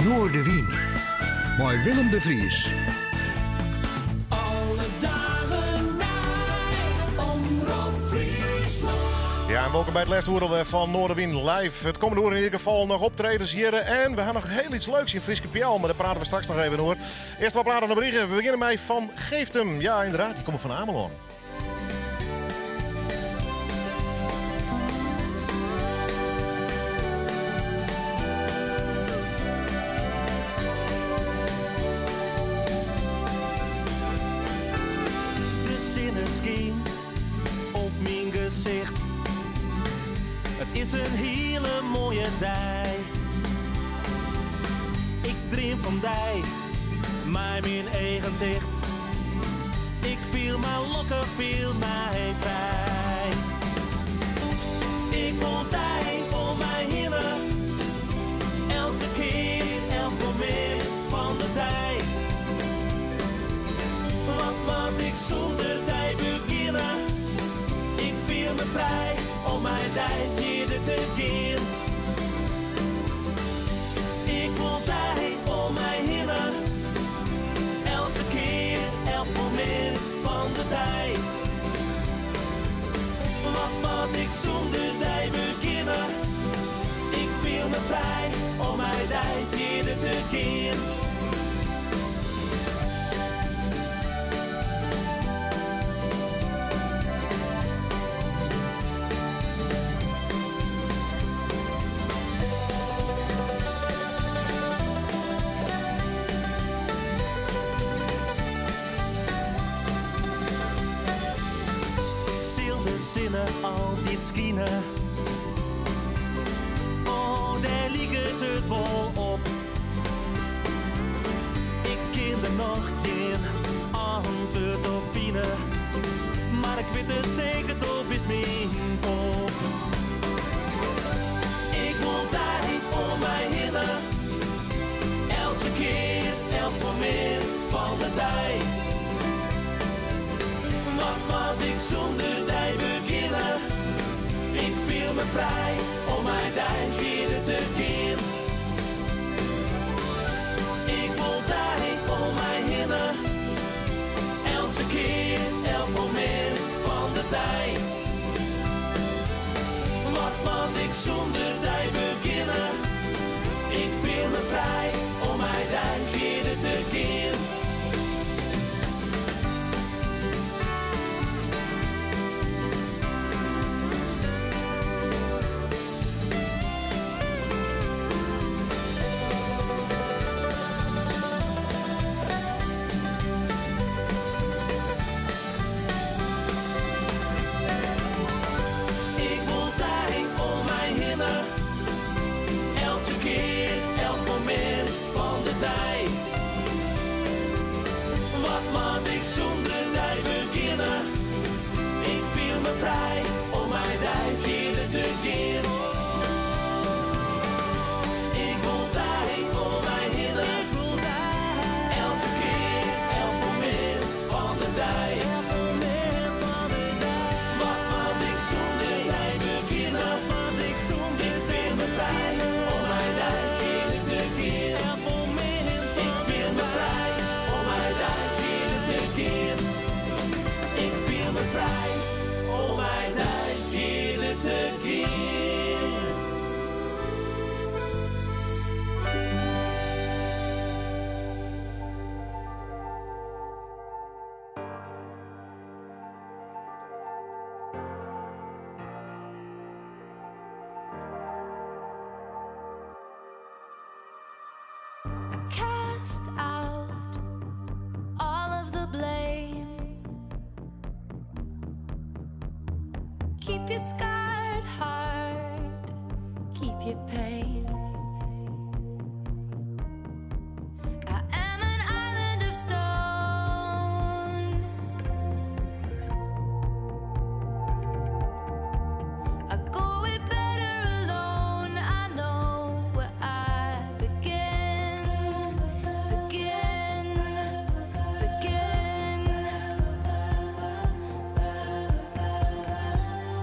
Noorderwien. Mooi Willem de Vries. Alle dagen naar Omroep Friesland. Ja, en welkom bij het laatste uur van Noorderwien live. Het komende uur in ieder geval nog optredens hier. En we gaan nog heel iets leuks in Frieske Piel, maar daar praten we straks nog even over. Eerst wat praten aan de berichten. We beginnen met Van Geeftem. Ja, inderdaad, die komen van Ameland. Op mijn gezicht. Het is een hele mooie dag. Ik dream van dij, maar mijn eigen dicht. Ik viel mijn lokken, viel mij vrij. Ik wil dij om mij heen. Elke keer, elk moment van de dij. Wat ik zonder dij beginnen. Ik viel me vrij om mijn dij verder te gaan. Ik wil dij om mij heen. Elke keer, elk moment van de dij. Wat ik zonder dij beginnen. Ik viel me vrij om mijn dij verder te gaan. Zinnen altijd schijnen. Oh, daar ligt het wel op. Ik ken er nog geen antwoord op vinden, maar ik weet het zeker, dat is mijn kop. Ik wil dij om mij heen. Elke keer, elk moment van de dij. Wat ik zonder dij beginnen. Ik viel me vrij om mijn dij verder te gaan. Ik wil dij om mij heen. Elke keer, elk moment van de dij. Wat ik zonder dij beginnen. Ik viel me vrij om mijn dij verder te gaan. Zonder dij beginnen. Ik viel me vrij om mijn dij verder te gaan. Ik wil dij om mij heen. Elke keer, elk moment van de dij. Wat ik zonder dij beginnen. Ik viel me vrij om mijn dij verder te gaan. Ik viel me vrij om mijn dij verder te gaan. Ik viel me vrij om mijn dij verder te gaan. Cast out all of the blame. Keep your scarred heart, keep your pain. I am an island of stone. I go it better alone. I know where I begin.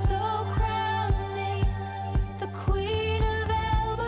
So crown me the queen of Elba.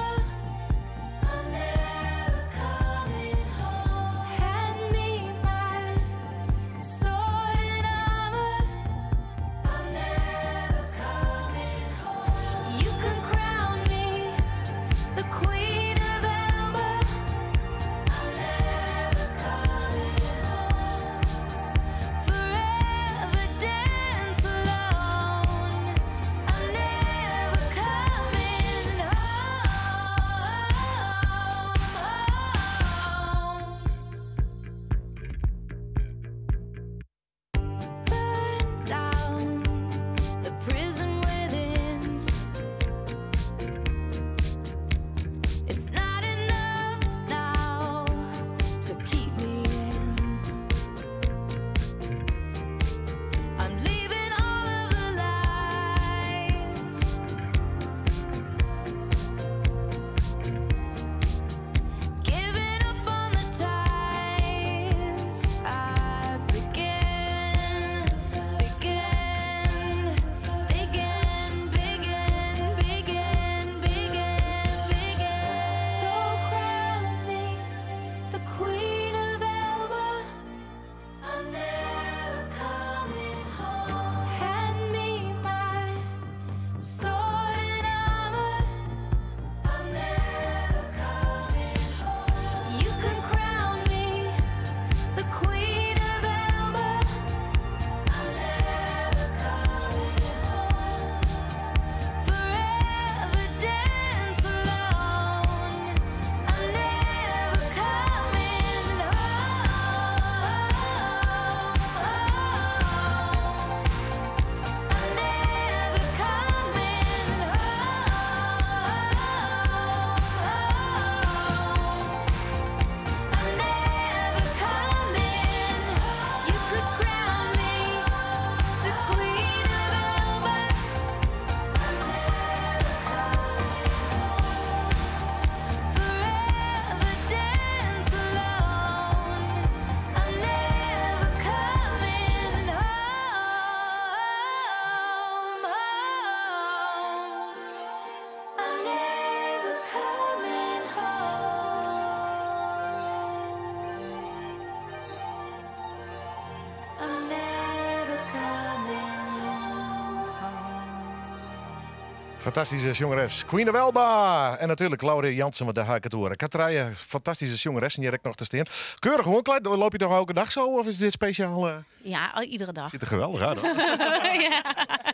Fantastische jongeres. Queen of Elba. En natuurlijk Claudia Jansen met de Haikatoren. Katrije, fantastische jongeres. En jij hebt nog te steen. Keurig gewoon klein. Loop je toch elke dag zo? Of is dit speciaal? Ja, iedere dag. Ziet er geweldig uit. Hoor.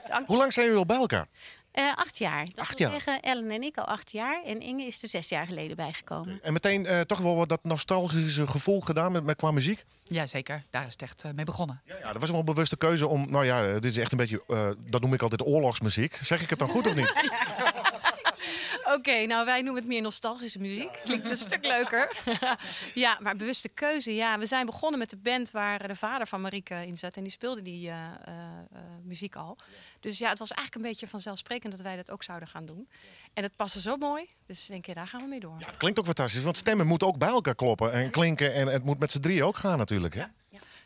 Dank Hoe lang zijn jullie al bij elkaar? 8 jaar. Dat 8 wil jaar? zeggen, Ellen en ik al 8 jaar. En Inge is er 6 jaar geleden bijgekomen. En meteen toch wel wat dat nostalgische gevoel gedaan met qua muziek? Jazeker, daar is het echt mee begonnen. Ja, dat was wel een bewuste keuze om... Nou ja, dit is echt een beetje... dat noem ik altijd oorlogsmuziek. Zeg ik het dan goed of niet? Oké, nou wij noemen het meer nostalgische muziek. Klinkt een stuk leuker. Ja, maar bewuste keuze. Ja, we zijn begonnen met de band waar de vader van Marieke in zat. En die speelde die muziek al. Dus ja, het was eigenlijk een beetje vanzelfsprekend dat wij dat ook zouden gaan doen. En het paste zo mooi. Dus denk je, daar gaan we mee door. Ja, het klinkt ook fantastisch. Want stemmen moeten ook bij elkaar kloppen en klinken. En het moet met z'n drieën ook gaan natuurlijk. Hè?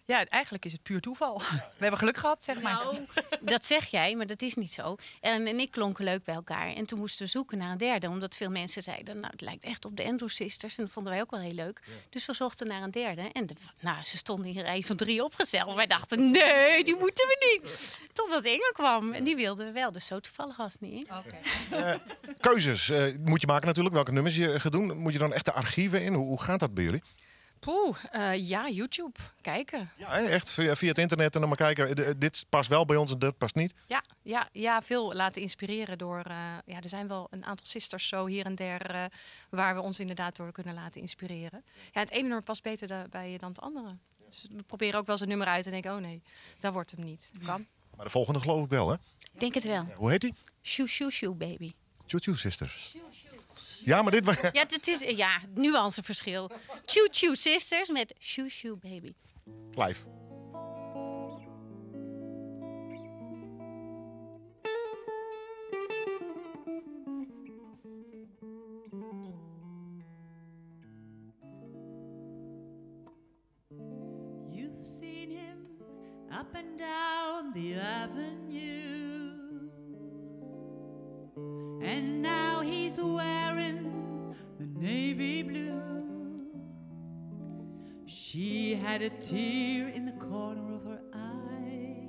Ja, eigenlijk is het puur toeval. We hebben geluk gehad, zeg maar. Nou, dat zeg jij, maar dat is niet zo. Ellen en ik klonken leuk bij elkaar. En toen moesten we zoeken naar een derde. Omdat veel mensen zeiden, nou, het lijkt echt op de Andrews Sisters. En dat vonden wij ook wel heel leuk. Ja. Dus we zochten naar een derde. En ze stonden in een rij van 3 opgesteld. Wij dachten, nee, die moeten we niet. Totdat Inge kwam. En die wilden we wel. Dus zo toevallig was het niet. Okay. Keuzes moet je maken natuurlijk. Welke nummers je gaat doen. Moet je dan echt de archieven in? Hoe gaat dat bij jullie? Ja, YouTube. Kijken. Ja, echt via het internet en dan maar kijken. Dit past wel bij ons en dit past niet. Ja, veel laten inspireren door... er zijn wel een aantal sisters zo hier en der... waar we ons inderdaad door kunnen laten inspireren. Ja, het ene nummer past beter bij dan het andere. Dus we proberen ook wel eens een nummer uit en denken... oh nee, dat wordt hem niet. Kan. Maar de volgende geloof ik wel, hè? Ik denk het wel. Ja, hoe heet die? Shoo Shoo Shoo Baby. Choo Choo Sisters. Ja, maar dit... Ja, het is nuanceverschil. Choo Choo Sisters met Shoo Shoo Baby. Live. You've seen him up and down the avenue, and now he's wearing the navy blue. She had a tear in the corner of her eye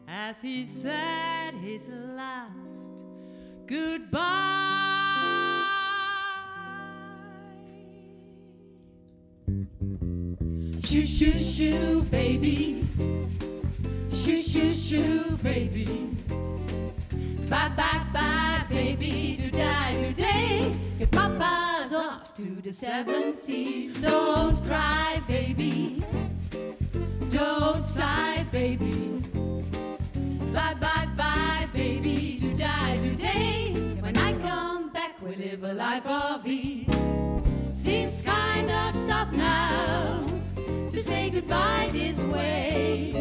as he said his last goodbye. Shoo, shoo, shoo, baby. Shoo, shoo, shoo, baby. Bye, bye, bye, baby. Do-die, do-day. Your papa's off to the 7 seas. Don't cry, baby. Don't sigh, baby. Bye, bye, bye, baby. Do-die, do-day. When I come back, we'll live a life of ease. Seems kind of tough now to say goodbye this way,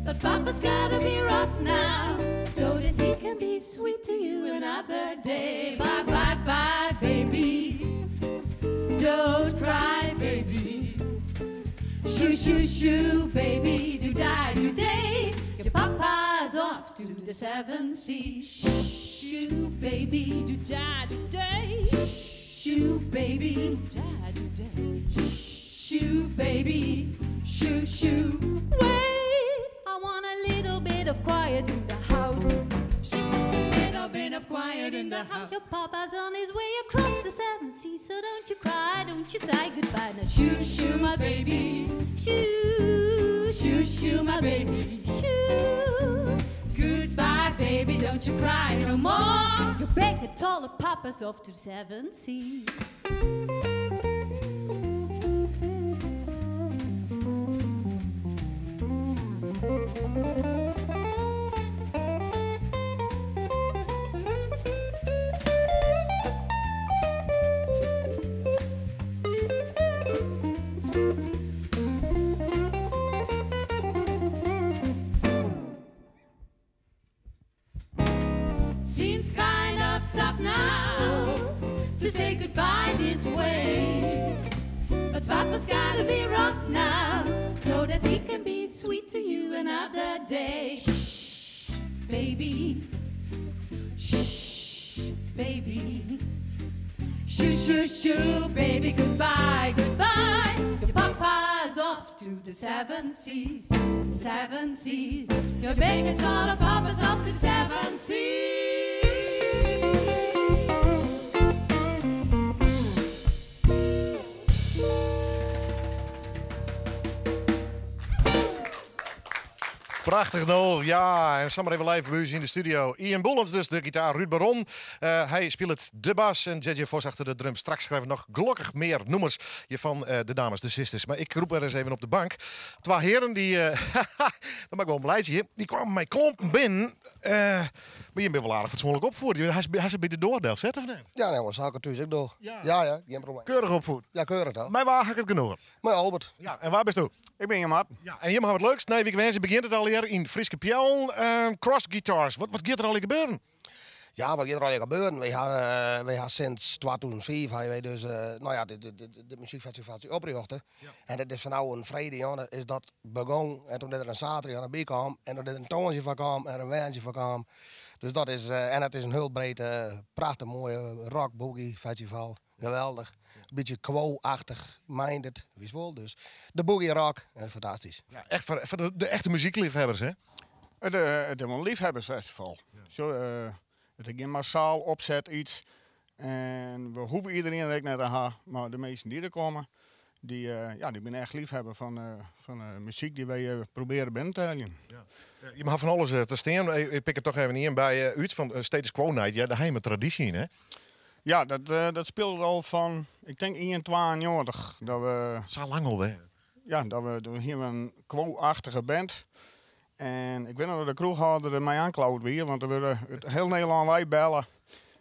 but Papa's gotta be rough now so that he can be sweet to you another day. Bye, bye, bye, baby. Don't cry, baby. Shoo, shoo, shoo, baby. Do-die, do-day. Your Papa's off to the 7 seas. Shoo, baby. Do-die, do-day. Shoo, baby. Do-die, do-day. Shoo, baby. Shoo, shoo. Wait, I want a little bit of quiet in the house. She wants a little bit of quiet in the house. Your Papa's on his way across the 7 seas, so don't you cry, don't you say goodbye. Now shoo, shoo, my baby. Shoo, shoo, shoo, my baby. Shoo. Goodbye, baby, don't you cry no more. Your big and taller Papa's off to the 7 seas. Seems kind of tough now to say goodbye this way, but Papa's gotta be rough now so that he can be sweet to you another day. Shh, baby. Shh, baby. Shoo, shoo, shoo, baby, goodbye, goodbye. Your Papa's papa's off to the seven seas. Seven seas. Your big tall papa's off to seven seas. Prachtig nog, ja. En samen even live bij u in de studio. Ian Bollens dus, de gitaar. Ruud Baron, hij speelt de bas. En JJ Vos achter de drums. Straks schrijven we nog gelukkig meer noemers van de dames, de sisters. Maar ik roep er eens even op de bank. Twee heren die, dat maakt wel een beleidje. Die kwamen mij klompen binnen. Maar je bent wel aardig fatsoenlijk opvoerd. Hij is bij de doordeel zet of niet? Ja, nee, maar zaken thuis ik door. Ja, geen probleem. Keurig opvoed. Ja, keurig dan. Maar waar ga ik het genoegen? Maar Albert. Ja, en waar bent u? Ik ben Jan. Ja, en je mag wat leuks. Nee, wie wensen begint het alweer in Friske Pjel. Cross guitars. Wat gaat er al gebeuren? Ja, wat gaat er al gebeuren? Wij hebben sinds 2005 dus, de muziekfestival oprichten. Ja. En dat is van nou een vrijdag is dat begonnen. En toen er een zaterdag aan bij kwam. En toen er een toontje van kwam en een wijntje van kwam. Dus dat is, en het is een heel breed, prachtig mooie rock boogie festival. Geweldig. Een beetje quo-achtig, minded, wie is wel. Dus de boogie rock, en fantastisch. Ja, echt voor de echte muziekliefhebbers, hè? Het is een liefhebbersfestival. Ja. Zo, het is geen massaal opzet iets. En we hoeven iedereen er naar te gaan. Maar de meesten die er komen, die zijn echt liefhebber van muziek die wij proberen binnen te halen. Ja. Je mag van alles te staan. Ik pik het toch even in bij uit van Status Quo Night. Ja, daar heb je een traditie in, hè? Ja, dat speelt al van, ik denk 21 dat we... Zo lang alweer. Ja, dat we hier een quo-achtige band. En ik weet nog dat de kroeghouder er mij aanklauwt weer, want er willen het heel Nederland wij bellen.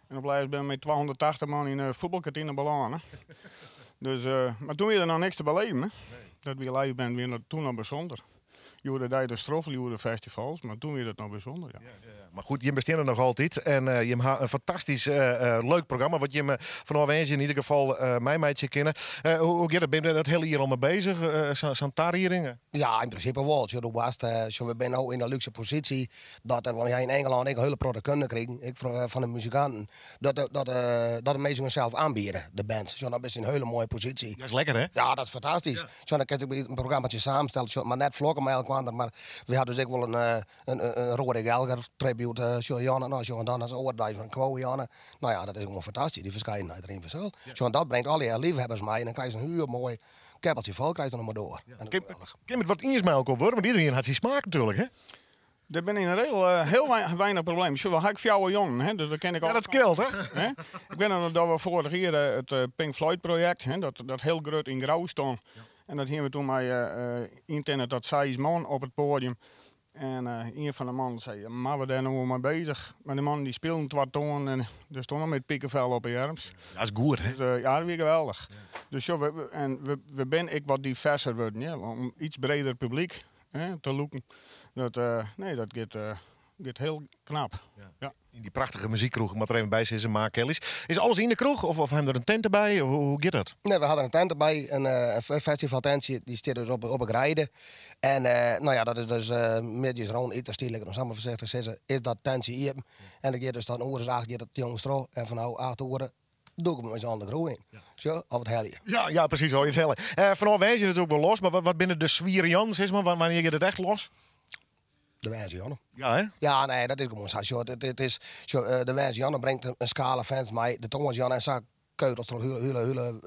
En op lijst ben ik met 280 man in een voetbalkantine belangen. Dus, maar toen weer er nog niks te beleven. Hè? Nee. Dat we live bent weer toen nog bijzonder. Je hoorde de stroffel, je hoorde festivals, maar toen weer het nog bijzonder. Ja. Maar goed, je besteedt er nog altijd. En je hebt een fantastisch leuk programma. Wat je me vanaf eens in ieder geval mij meidje kennen. Hoe gaat het? Ben je dat hele jaar al mee bezig? Zo'n tarrieringen? Ja, in principe wel. We zijn nu in een luxe positie. Dat we in Engeland een hele product kunnen krijgen. Van de muzikanten. Dat de mensen zichzelf aanbieden, de bands. Dat is een hele mooie positie. Dat is lekker, hè? Ja, dat is fantastisch. Ja. Dan kan ik een programmaatje samenstellen. Maar net vlokken mij elkaar. Maar we hadden dus ook wel een Rory Gallagher tribute. En dan als oordrijf van Quo Janne. Nou ja, dat is gewoon fantastisch. Die verscheidenheid erin vanzelf. Ja. Dat brengt alle liefhebbers mee. En dan krijg je een heel mooi keppeltje vol. Krijg je dan maar door. Ja. Kun je met wat ingesmijl worden? Want iedereen had zijn smaak natuurlijk, hè? Er ben in een heel weinig probleem. Zo heb ik jouw jongen, hè? Dus dat ken ik al. Ja, dat scheelt, hè? Ik weet nog dat we vorig jaar het Pink Floyd project, hè, dat heel groot in grauw stond. Ja. En dat hebben we toen met internet dat 6 man op het podium. En een van de mannen zei, maar we zijn nou mee bezig. Maar de man die speelde 2 toon en er stond nog met piekenvel op je arms. Dat is goed, hè? Dus, ja, dat is geweldig. Ja. Dus ja, we ben ik wat diverser worden, ja, om iets breder publiek te loeken. Dat gaat heel knap. Ja. In die prachtige muziekkroeg, wat er even bij is, Mark Kelly's. Is alles in de kroeg of hebben we er een tent erbij? Hoe gaat dat? Nee, we hadden een tent erbij, een festivaltentje, die staat dus op een rijden. En dat is dus middags rond eten, stierlijk om samen voorzichtig te zeggen, is dat tentje hier. Ja. En dan gaat dus dan oren 8 dat jongens trouw. En van nou 8 uur doe ik hem met z'n andere groei in. Ja. Zo, of het helje. Ja, precies, al het helje. Vanaf wij je het ook wel los, maar wat binnen de Swirian, zeg maar, wanneer gaat het echt los? De wijze Janne. Ja, hè? Ja, nee, dat is gewoon zo. De wijze Janne brengt een scala fans mee. De Thomas Janne en zak keutels er hele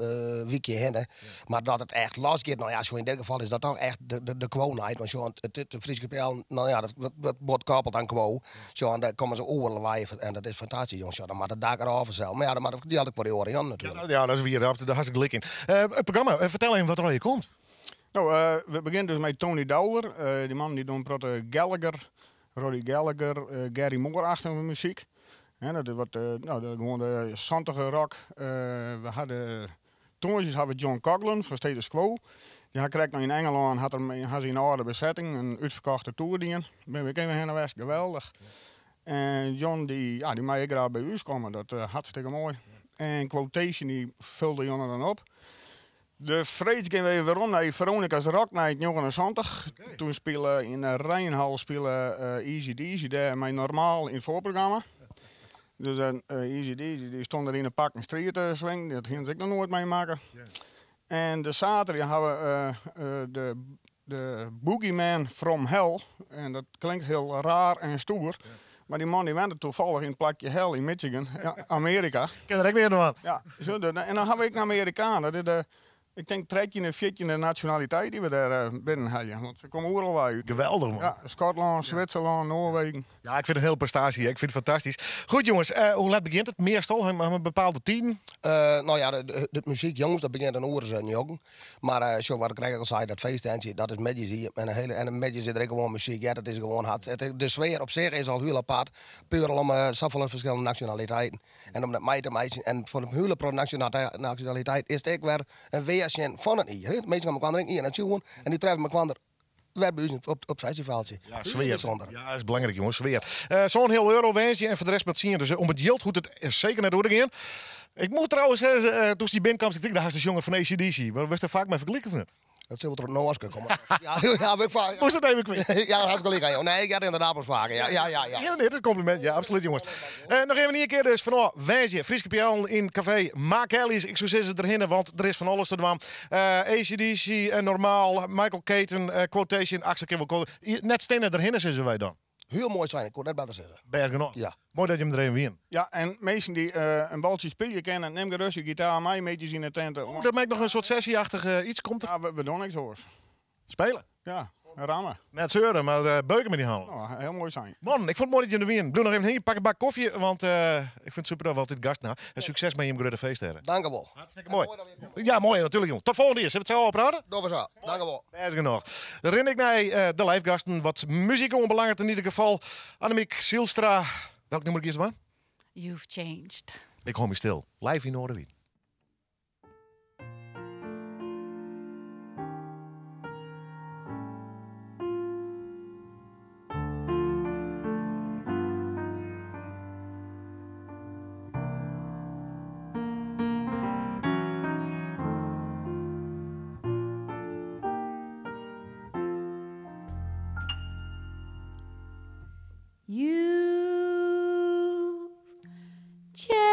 weekje heen. Ja. Maar dat het echt losgaat, nou ja, zo in dit geval is dat toch echt de quo-night. Want zo, de Friese PL, nou ja, dat wordt koppeld aan quo. Zo, en daar komen ze overlaaien en dat is fantastisch, jongens. Ja, dan mag het daar erover zelf. Maar ja, die had ik voor de oren Jan natuurlijk. Ja, dat is weer, daar had ik gelijk in. Het programma, vertel even wat er al je komt. Nou, we beginnen dus met Tony Dowler. Die man die doet Gallagher, Roddy Gallagher, Gary Moore-achtige muziek. Dat is wat, gewoon de zantige rock. We hadden toen John Coughlin van Status Quo. Die kreeg nog in Engeland, had hij een oude bezetting, een uitverkochte toerdien. Ben ik even heen naar West, geweldig. En John die mag ik graag bij u komen, dat hartstikke mooi. En Quotation die vulde John dan op. De vrees gingen we weer om naar Veronica's Rock Night 79. Okay. Toen spelen in de Rijnhal Easy Deasy daar mij normaal in het voorprogramma. Dus Easy Deasy die stond er in een pak en strijd te swingen. Dat ging ik nog nooit meemaken. Yeah. En de zaterdag hebben we de Boogeyman from Hell. En dat klinkt heel raar en stoer. Maar die man die woonde toevallig in het plakje Hell in Michigan, Amerika. Ik ken er ook weer nog aan. Ja, en dan hebben we een Amerikanen. Ik denk 13e, 14e nationaliteit die we daar binnen hadden. Want ze komen overal uit. Geweldig, man. Ja, Schotland, Zwitserland, Noorwegen. Ja, ik vind het een heel prestatie. Ik vind het fantastisch. Goed, jongens. Hoe laat begint het? Meestal hebben we een bepaalde tien. Nou ja, de muziek, jongens, dat begint een uur joggen. Maar zo wat ik al zei, dat feestentje, dat is medjes hier. En een medje zit er gewoon muziek. Ja, dat is gewoon hard. De sfeer op zich is al heel apart. Puur om zoveel verschillende nationaliteiten. En om dat mij te meisje. En voor de hele nationaliteit is het ook weer een weersje van het hier. De mensen gaan hier naartoe en die treffen elkaar weer bij ons op het festivaltje. Ja, sfeer. Ja, dat is belangrijk, jongens. Sfeer. Zo'n heel Eurovensje en voor de rest met zien. Dus om het geld goed het zeker net doorgaan. Ik moet trouwens zeggen, toen die binnenkwam, ik denk, daar is de jongen van ACDC. Maar we wisten vaak mee vergelijken van het. Dat zullen we er nog eens komen. Ja, ik vaak. Moest dat even kwijt? Ja, hartstikke leuk. Nee, ik had inderdaad wel vaker. Ja. Heel net, een compliment. Ja, absoluut, jongens. Nog even een keer dus vanaf Wijsje, Frieske Pial in café Makelli's. Ik zou zeggen erheen, want er is van alles te doen. ACDC, normaal, Michael Keaton, Quotation, Axel Kimball. Net stenen erheen zijn wij dan. Heel mooi zijn, ik kon net beter zeggen. Best genoeg. Ja. Mooi dat je hem er even wint. Ja, en mensen die een baltje spelen kennen, neem gerust je gitaar mee, een beetje in de tent. Dat maakt nog een soort sessieachtig iets. Komt er? Ja, we doen niks hoors. Spelen? Ja, rammen. Net zeuren, maar beuken met die handen. Nou, heel mooi zijn. Man, ik vond het mooi dat je er wint. Doe nog even heen, pak een bak koffie, want ik vind het super dat we altijd gast na. En succes met je grote feesteren. Dank u wel. Hartstikke mooi. Ja, mooi natuurlijk, jongen. Tot volgende keer. Zullen we het zo opraden? Dat was zo. Dank u wel. Best genoeg. Dan ren ik naar de livegasten. Wat muziek onbelangrijk in ieder geval. Annemiek Zielstra. Welk nummer is het man? You've changed. Ik hou me stil. Live in Noorderwiet. You've changed.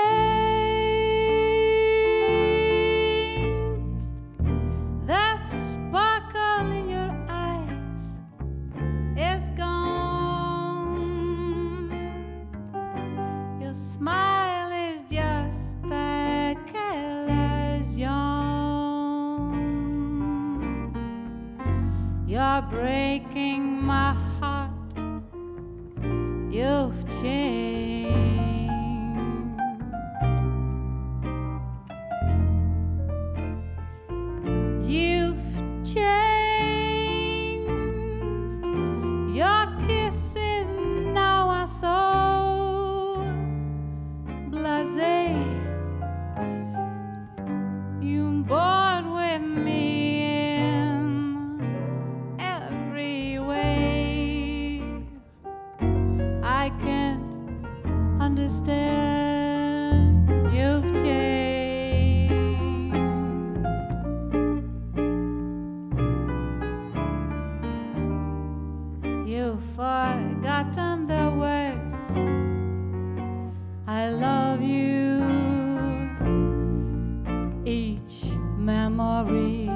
That sparkle in your eyes is gone. Your smile is just a careless yawn. You're breaking my heart. You've changed. You've changed. Your kisses now are so blasé. You bored with me in every way. I can't understand. You've changed. You've forgotten the words I love you. Each memory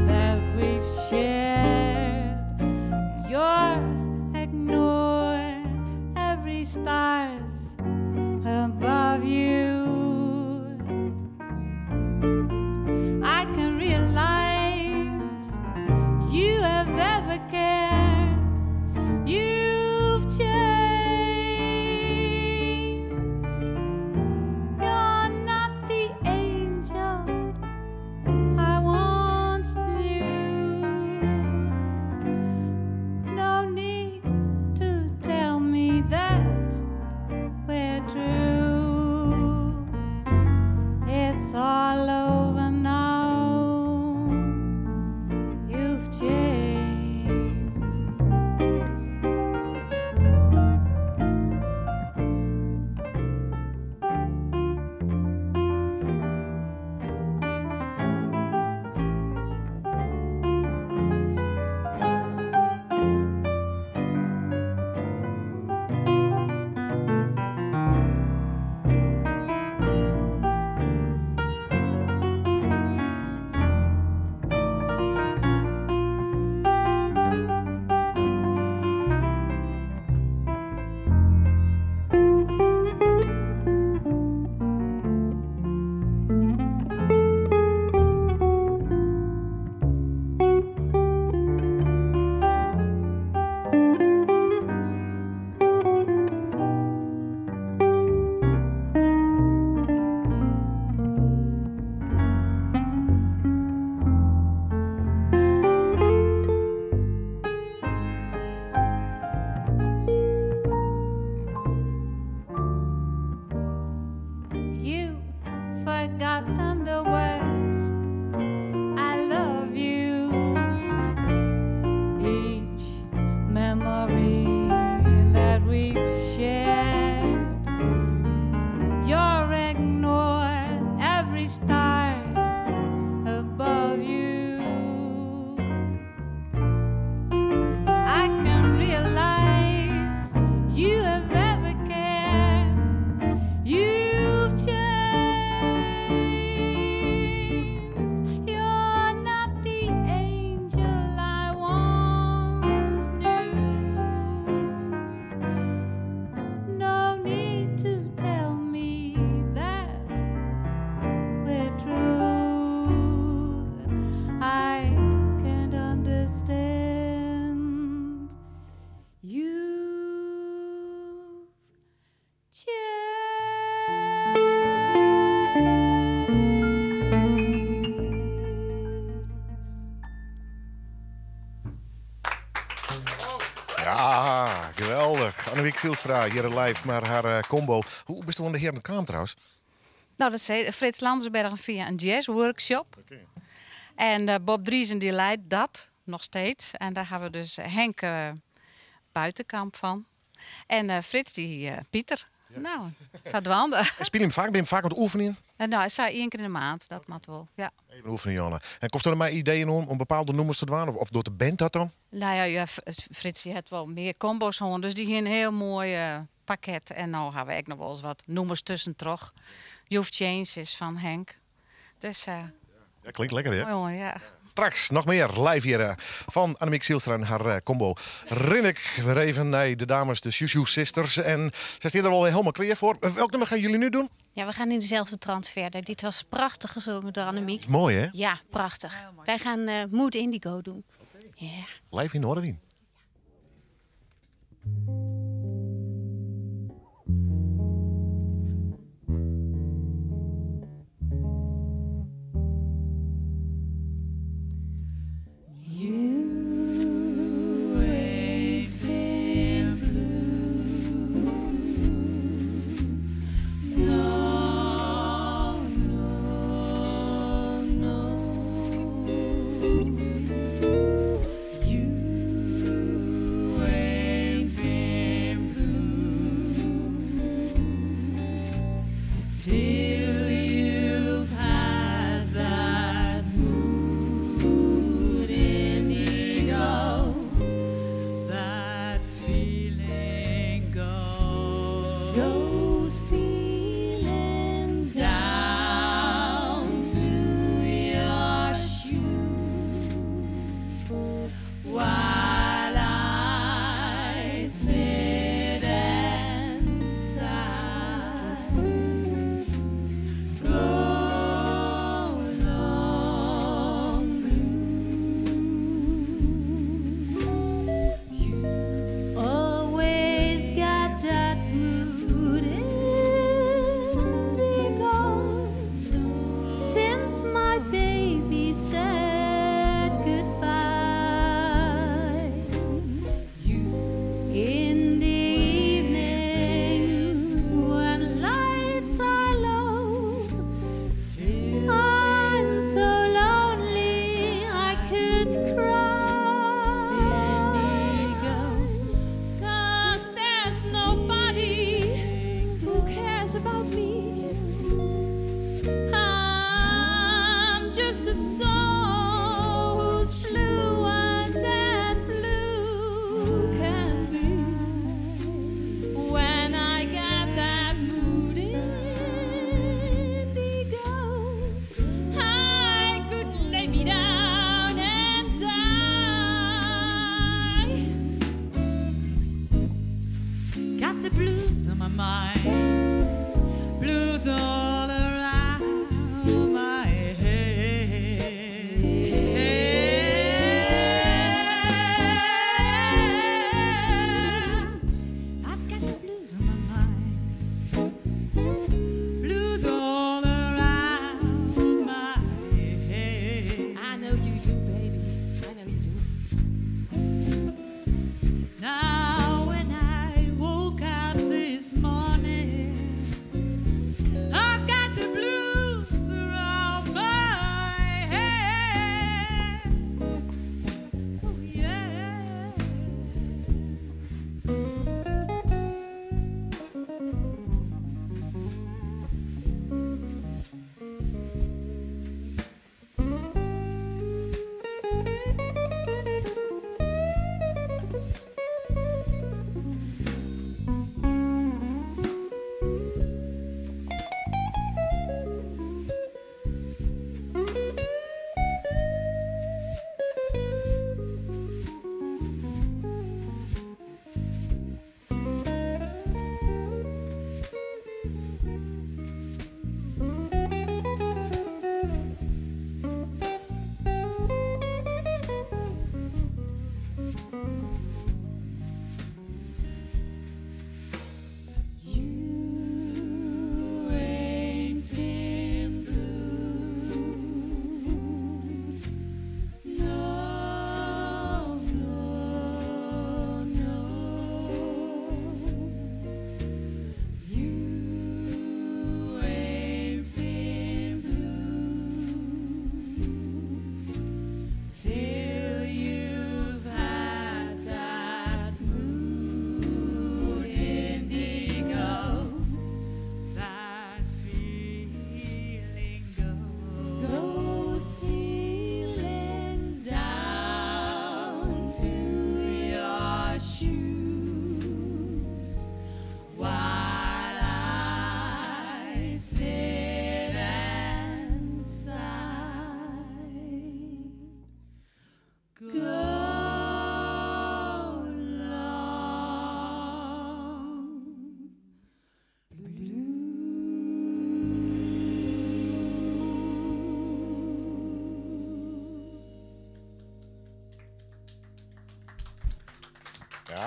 that we've shared, you're ignored. Every star's above you. I can realize you have ever cared. You've changed. You're not the angel I once knew. No need to tell me that we're true. It's all over now. You've changed. forgotten the words I love you. Each memory that we've shared, you're ignored, every star above you. I can realize you have ever cared. You've changed. You're not the angel I once knew. No need to tell me that we're true. I can't understand you. Ja, geweldig. Annemiek Zielstra hier live met haar combo. Hoe bist u aan de heer in de kamer trouwens? Nou, dat zei Frits Landsbergen via een jazzworkshop. En Bob Driesen die leidt dat nog steeds. En daar hebben we dus Henk Buitenkamp van. En Frits die Pieter. Nou, staat wanden. En speel je hem vaak? Ben je hem vaak aan het oefenen? En nou, hij zei 1 keer in de maand. Dat mag wel, ja. Even oefenen, Janne. En komt er mij ideeën om bepaalde nummers te doen? Of door de band dat dan? Nou ja, Frits die heeft wel meer combo's gewoon. Dus die hier een heel mooi pakket. En nou hebben we ook nog wel eens wat nummers tussen terug. You've Changed is van Henk. Dus Ja, klinkt lekker, hè? mooi hoor, ja. Straks nog meer live hier van Annemiek Zielstra en haar combo. Rinnik, weer even naar de dames, de Shushu Sisters. En ze staan er al helemaal klaar voor. Welk nummer gaan jullie nu doen? Ja, we gaan in dezelfde trant verder. Dit was prachtig gezongen door Annemiek. Mooi, hè? Ja, prachtig. Wij gaan Mood Indigo doen. Ja. Live in Noorderwien. You ain't been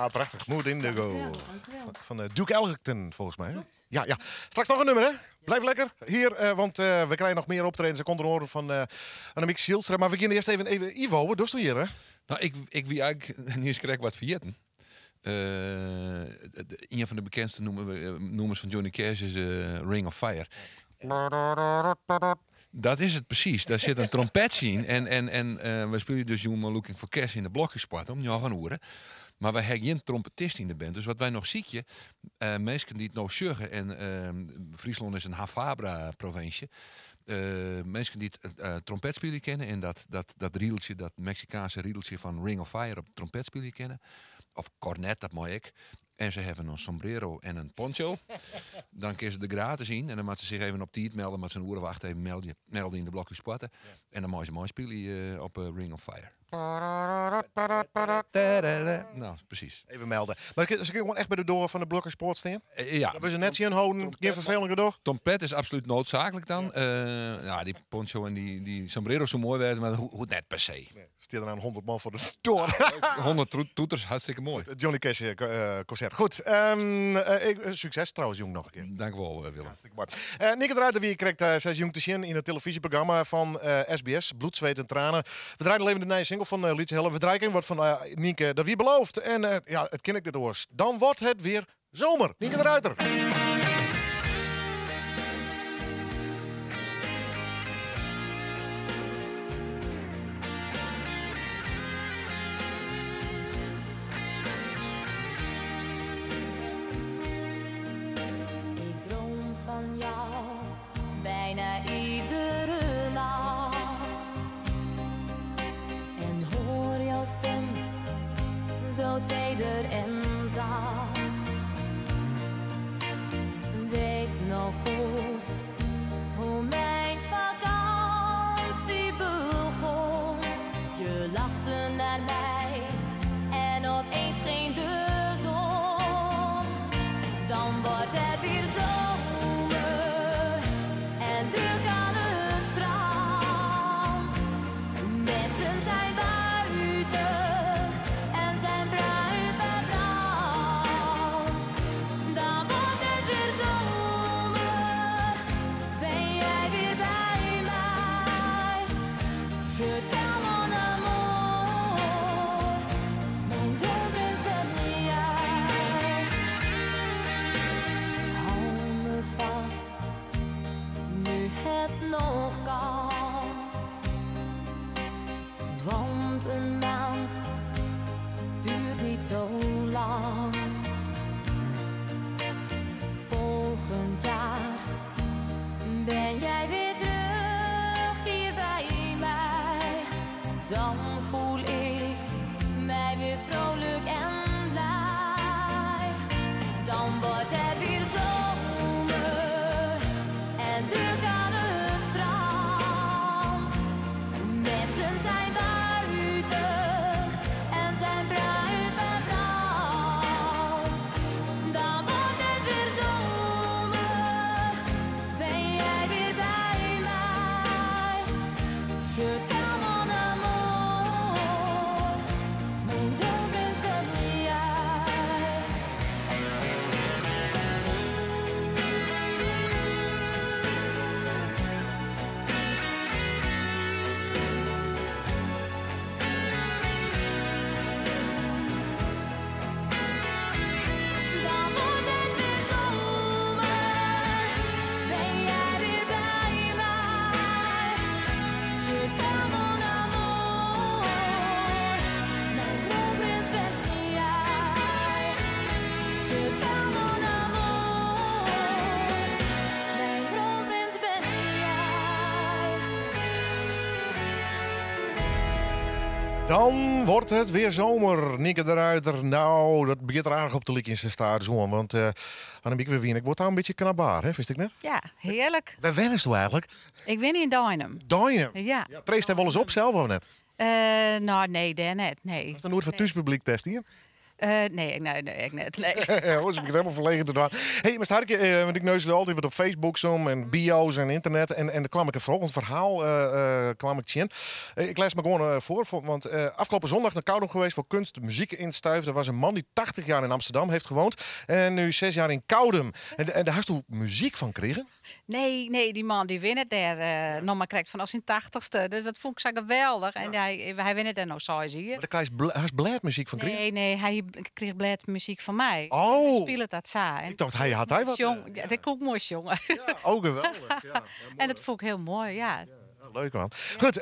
Ja, prachtig. Mood Indigo. Van Duke Ellington, volgens mij. Hè? Ja. Straks nog een nummer, hè? Blijf lekker hier, want we krijgen nog meer optredens. Er komt een horen van Annemiek Zielstra. Maar we beginnen eerst even Ivo, wat doe je hier, hè? Nou, ik wie eigenlijk niet eens krijg wat vergeten. Een van de bekendste noemers van Johnny Cash is Ring of Fire. Dat is het precies. Daar zit een trompetje in. En we spelen dus You're Looking for Cash in de blokjesport om 9 uur. Maar wij hebben geen trompetist in de band. Dus wat wij nog ziekje, mensen die het nog zeggen, en Friesland is een Havabra-provincie. Mensen die het trompetspelen kennen en dat riedeltje, dat Mexicaanse riedeltje van Ring of Fire op trompetspelen kennen. Of cornet, dat mag ik. En ze hebben een sombrero en een poncho. Dan kunnen ze er gratis in. En dan moeten ze zich even op tijd melden. Met zijn oren wachten even melden in de blokjes spotten. En dan mogen ze mooi spelen op Ring of Fire. Nou, precies. Even melden. Maar ze kunnen gewoon echt bij de door van de blokken sport staan? Ja. Dat we ze net zien houden, geen vervelingen door? Trompet is absoluut noodzakelijk dan. Ja, die poncho en die sombrero zo mooi werden, maar hoe net per se. Nee, staan er aan 100 man voor de door. 100 toeters, hartstikke mooi. Het Johnny Cash concert. Goed, succes trouwens, jong, nog een keer. Dank wel, Willem. Nieke de Ruiter, wie krijgt 6 jong te zien in het televisieprogramma van SBS, Bloed, Zweet en Tranen. We draaien even de nieuwe single van Lietse Hellen. We draaien wat van Nienke, dat wie belooft. En ja, het ken ik dit door. Dan wordt het weer zomer. Nienke de Ruiter. Ik droom van jou bijna iedere nacht en hoor jouw stem zo teder en zacht. Weet nog goed hoe mijn vakantie begon. Je lachte naar mij en opeens scheen de zon. Dan wordt het weer zomer en druk aan het strand. Mensen zijn buiten en zijn bruin verbrand. Dan wordt het weer zomer, ben jij weer bij mij. Je telt mon amour, mijn droomprins ben jij. Hou me vast, nu het nog kan. Want een maand duurt niet zo lang. Volgend jaar ben jij weer terug hier bij mij. Dan voel ik mij weer vrolijk en blij. Dan wordt het weer zomer en druk aan het strand. Mensen zijn buiten en zijn bruin verbrand. Dan wordt het weer zomer, ben jij weer bij mij. Je telt mon amour, mijn droomprins ben jij. Dan wordt het weer zomer, ben jij weer bij mij. Je telt mon amour, mijn droomprins ben jij. Je telt mon amour, mijn droomprins ben jij. Dan wordt het weer zomer. Nienke de Ruiter. Nou, dat begint er aardig op de lik in zijn staart. Want Annemiek weer wien. Ik word daar een beetje knabbaar, hè? Wist ik net? Ja, heerlijk. Waar wennest u eigenlijk? Ik ben in Duinem. Duinem? Ja. Treest hij wel eens op zelf of net? Nou, nee, daar net. Nee. Is er nooit van thuispubliek test hier? Nee, ik net. Nee. Ja, ze begint helemaal verlegen te doen. Hey, maar sta ik, want ik neusde altijd wat op Facebook zo en bio's en internet. En dan kwam ik een volgend verhaal kwam ik zien. Ik lees me gewoon voor, want afgelopen zondag naar Koudem geweest voor kunst, muziek in Stuif. Er was een man die 80 jaar in Amsterdam heeft gewoond en nu 6 jaar in Koudem. En daar hast u muziek van kregen? Nee, die man die wint het daar nog maar krijgt van zijn 80ste. Dus dat vond ik zo geweldig. En hij wint het er nog zo zie je. Maar daar krijg je bladmuziek van kregen? Nee, hij kreeg bladmuziek van mij. Oh! Hij speelde dat zo. Ik dacht, hij had wat. Ja, dat kon ik mooi jongen. Ja, ook geweldig. Ja, en dat vond ik heel mooi, ja. Leuk man. Goed,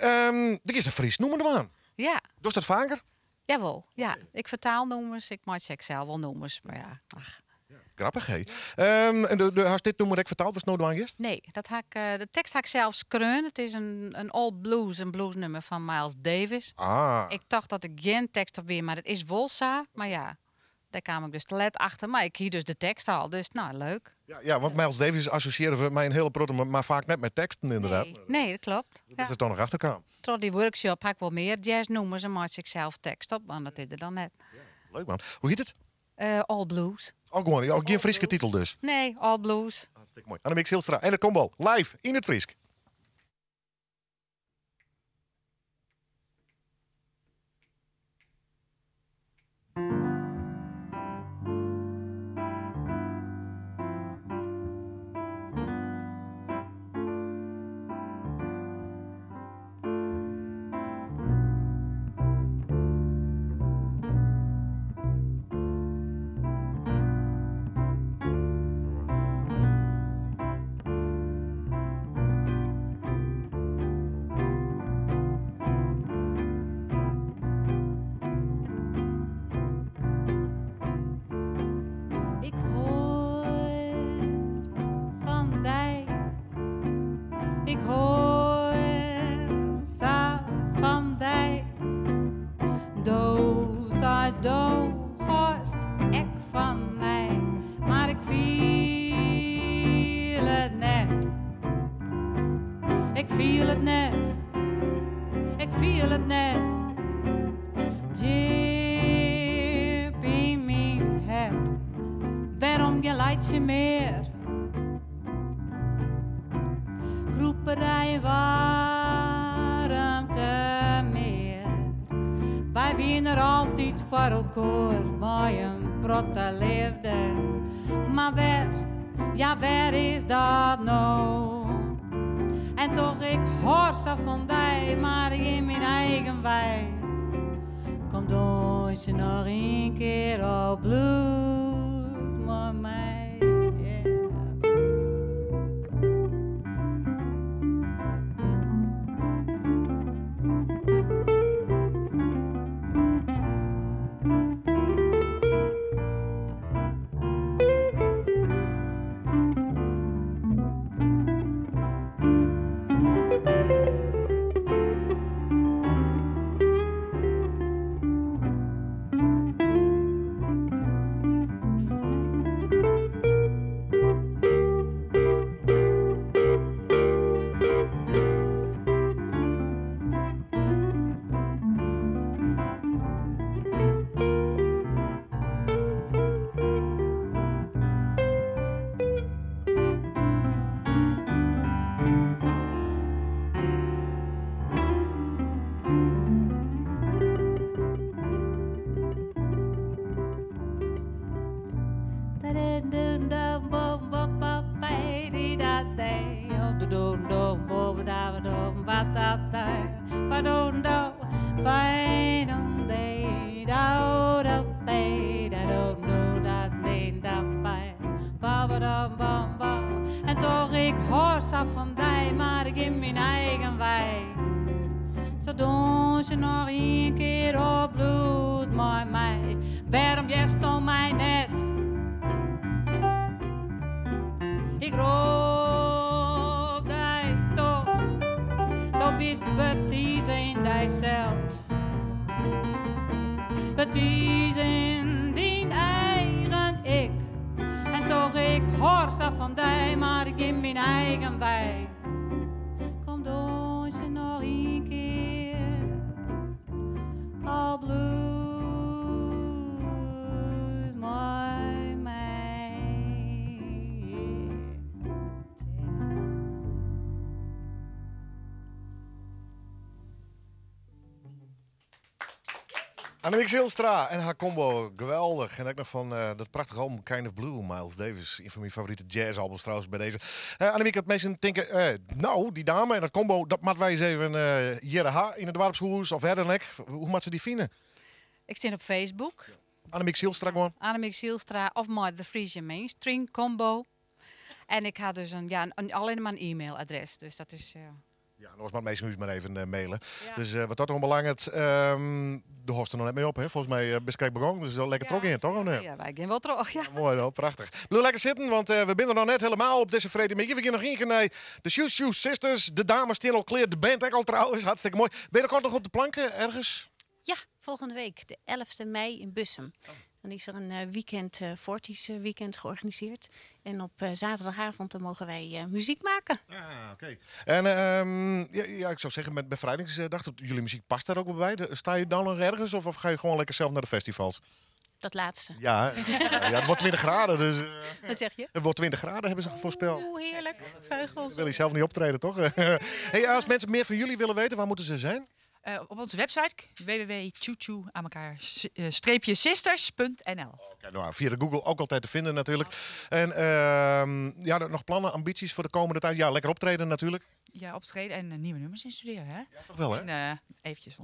dit is de Fries. Noem me aan. Ja. Doe je dat vaker? Jawel, ja. Ik vertaal noemers, ik maak zelf wel noemers, maar ja. Ach. Grappig, hé. En had dit nummer ik vertaald, was het nou is? Nee, de tekst had ik zelf skreun. Het is een old blues, een bluesnummer van Miles Davis. Ah. Ik dacht dat ik geen tekst op weer, maar het is Wolsa. Maar ja, daar kwam ik dus te let achter. Maar ik hier dus de tekst al, dus nou, leuk. Ja, want Miles Davis associëren we met een hele protte, maar vaak net met teksten inderdaad. Nee, dat klopt. Dat is er toch nog achterkwam. Tot die workshop had ik wel meer jazznummers en maak ik zelf tekst op, want dat is er dan net. Leuk man. Hoe heet het? All Blues. Ook gewoon, ook geen Frieske titel dus. Nee, All Blues. Hartstikke mooi. Annemiek Zilstra en de combo live in het Friesk. Groeperijen warmte meer. Wij winnen er altijd voor elkaar, maar een protte liefde. Maar waar is dat nou? En toch, ik hoor zo van die, maar in mijn eigen wij. Kom je nog een keer op blues, maar mij. En toch, ik hoor zo van die, maar ik in mijn eigen wij. Zo doen ze nog een keer op blues met mij. Waarom jij stond mij net? Ik roep die toch, dat bist betiezen in dijzelfs. Betiezen in die eigen ik. En toch, ik hoor zo van die, maar ik in mijn eigen wij. Kom doen ze nog een keer op blues Annemiek Zylstra en haar combo, geweldig. En ook nog van dat prachtige album Kind of Blue, Miles Davis. Een van mijn favoriete jazzalbums trouwens bij deze. Annemiek, het meesten denken, nou, die dame en dat combo, dat moeten wij eens even hier in het dorpshuis of verder. Hoe moet ze die vinden? Ik sta op Facebook. Annemiek Zylstra gewoon. Annemiek Zylstra of Maud de Friese Mainstream combo. En ik had dus alleen maar een e-mailadres. Dus dat is... Ja, nog maar meestal maar even mailen. Ja. Dus wat dat erom belangrijk, de host er nog net mee op, hè? Volgens mij best kijk begon, dus lekker trok in, toch? Ja, wij gaan wel terug, ja. Mooi hoor, prachtig. Blijf lekker zitten, want we binnen nog net helemaal op deze vrede. Maar we gaan nog één keer naar de Shoe Sisters, de dames staan al kleer, de band ook al trouwens, hartstikke mooi. Ben je nog kort nog op de planken ergens? Ja, volgende week, de 11e mei in Bussum. Dan is er een weekend, Forties weekend georganiseerd. En op zaterdagavond dan mogen wij muziek maken. Ah, oké. En ja, ik zou zeggen, met bevrijdingsdag, jullie muziek past daar ook bij. Sta je dan nog ergens of ga je gewoon lekker zelf naar de festivals? Dat laatste. Ja, het wordt 20 graden. Dus, wat zeg je? Het wordt 20 graden, hebben ze voorspeld. Oeh, heerlijk. Veugels. Wil je zelf niet optreden, toch? Hey, als mensen meer van jullie willen weten, waar moeten ze zijn? Op onze website www.sisters.nl. Okay, nou, via de Google ook altijd te vinden natuurlijk. En ja, nog plannen, ambities voor de komende tijd? Ja, lekker optreden natuurlijk. Ja, optreden en nieuwe nummers instuderen. Hè? Ja, toch wel, hè? En eventjes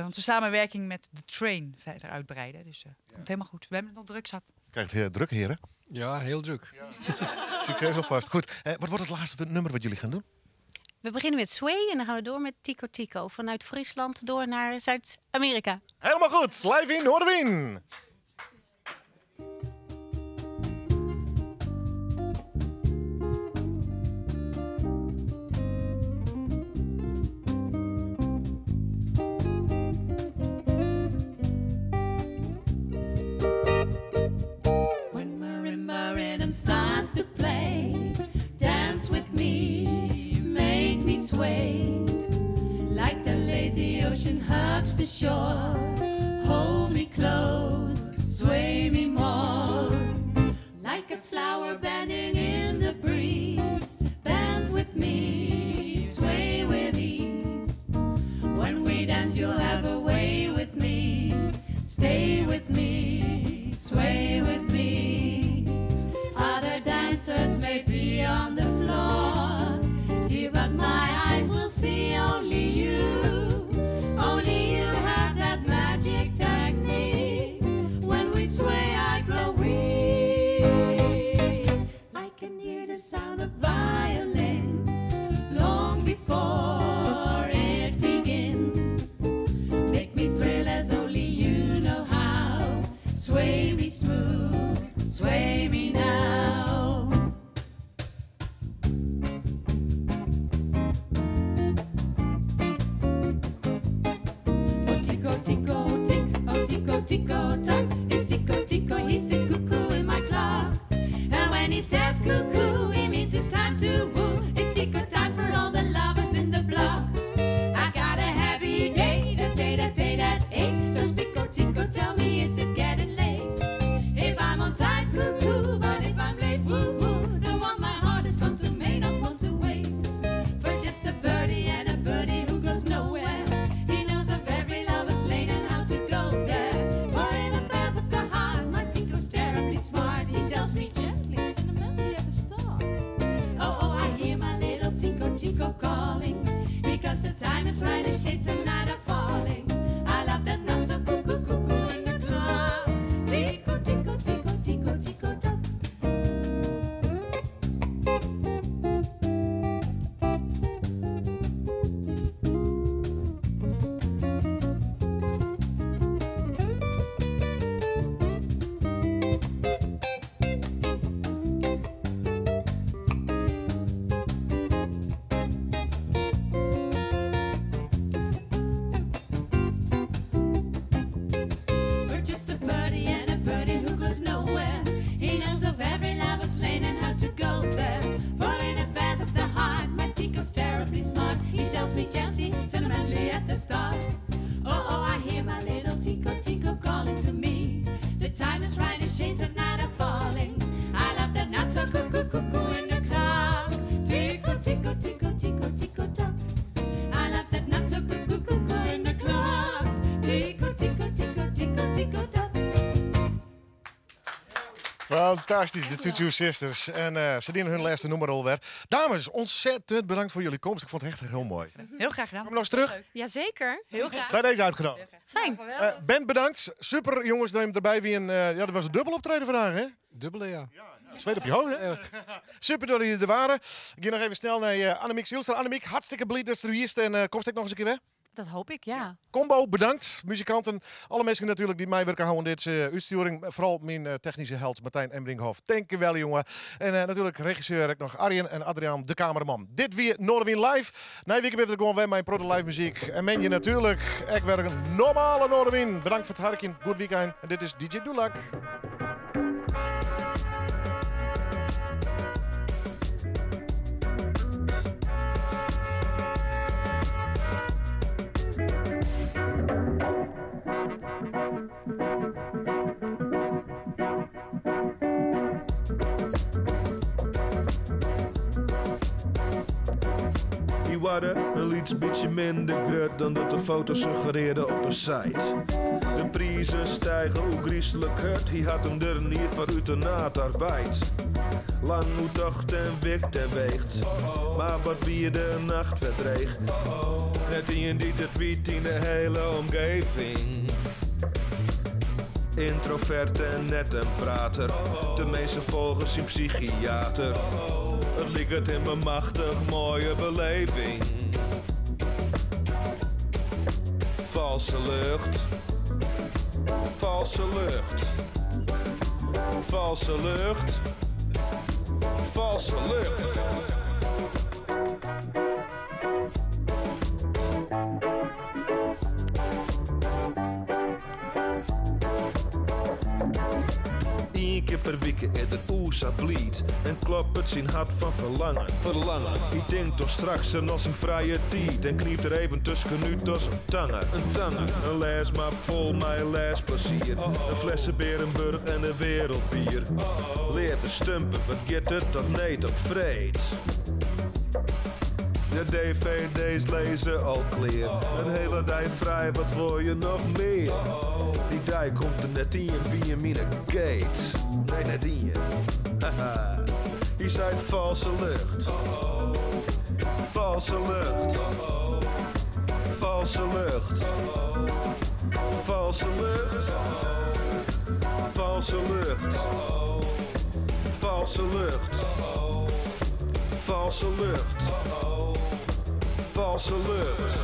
onze samenwerking met The Train verder uitbreiden. Dus komt helemaal goed. We hebben het nog druk zat. Krijgt het druk, heren? Ja, heel druk. Ja. Succes alvast. Goed, wat wordt het laatste nummer wat jullie gaan doen? We beginnen met Sway en dan gaan we door met Tico Tico. Vanuit Friesland door naar Zuid-Amerika. Helemaal goed. Live in Noorderwien. When marimba rhythm starts to play, dance with me, make me sway. Like the lazy ocean hugs the shore, hold me close, sway me more. Like a flower bending in the breeze, dance with me, sway with ease. When we dance you'll have a way with me, stay with me, sway with me. Other dancers may be on the floor, dear, but my eyes will see only you. Only you have that magic technique. When we sway I grow weak. I can hear the sound of violins long before it begins. Make me thrill as only you know how. Sway me smooth, sway me now. Tico tock, it's Tico Tico, he's the cuckoo in my clock. And when he says cuckoo, he means it's time to woo. It's Tico time for all the lovers in the block. I got a heavy day, that day, that day, that 8. So Tico Tico, tell me, is it getting late? If I'm on time, cuckoo, but if I'm late, woo woo. The one my heart is gone to may not want to wait for just a birdie and a birdie who goes nowhere. He knows of every lover's lane and how to go there. For in affairs of the heart, my Tico's terribly smart. He tells me gently, sentimentally at the start. Oh, oh, I hear my little Tico Tico calling, because the time is right, the shades of night are falling. I love that not so cuckoo cuckoo in the club. Tico Tico Tico Tico Tico tock. For just a birdie and a birdie who goes nowhere. He knows of every lover's lane and how to go there. For in affairs of the heart, my Tico's terribly smart. He tells me gently, sentimentally at the start. Oh, oh, I hear my little Tico Tico calling to me. The time is right, the shades of night are falling. I love that not so cuckoo cuckoo in the clock. Tico Tico Tico Tico Tico tock. I love that not so cuckoo cuckoo in the clock. Tico Tico Tico Fantastisch, de Tutu Sisters. En ze dienen hun laatste nummer alweer. Dames, ontzettend bedankt voor jullie komst. Ik vond het echt heel mooi. Heel graag gedaan. Kom nog eens terug. Jazeker, heel graag. Bij deze uitgenodigd. Fijn. Ben, bedankt. Super jongens, neem erbij wie ja, dat was een dubbel optreden vandaag, hè? Dubbele, ja. Zweet op je hoofd, hè? Super dat jullie er waren. Ik ga nog even snel naar Annemiek Zielstra. Annemiek, hartstikke blij dat je er hier is. En komst ik nog eens een keer weg? Dat hoop ik, ja. Combo, bedankt. Muzikanten, alle mensen natuurlijk die mij werken houden in deze uitsturing. Vooral mijn technische held Martijn Embringhoff. Dank je wel, jongen. En natuurlijk regisseur heb ik nog Arjen en Adriaan, de cameraman. Dit weer Noorderwind live. Nee, week heeft er gewoon weer mijn proto live muziek. En men je natuurlijk, ik werk een normale Noorderwind. Bedankt voor het harken. Goed weekend. En dit is DJ Doelak. Die waren een iets beetje minder grut dan dat de foto suggereerde op een site. De prijzen stijgen, hoe griezelig het, hij had hem er niet voor uit de naatarbeid. Lang hoe dacht en wikt en weegt, maar wat wie de nacht verdreeg. Net in die het wiet in de hele omgeving. Introvert en net een prater, de meeste volgers in psychiater. Het ligt in mijn machtig mooie beleving. Valse lucht, valse lucht, valse lucht, valse lucht. Eén keer per week is het oesa blied. En klopt het zijn hart van verlangen, verlangen. Ik denk toch straks en als een vrije tijd. En kniep er even tussen nu als een tangen, een tangen. Een les maar vol mijn lesplezier. Een flessen Berenburg en een wereldbier. Leer te stumpen, wat get het dat nee tot vreed. De dvd's lezen al clear. Een hele dag vrij, wat wil je nog meer? Die dag komt er net in via mine gate. Nee, net in je. Haha. Die zijn valse lucht. Valse lucht. Valse lucht. Valse lucht. Valse lucht. Valse lucht. Valse lucht. Valse lucht.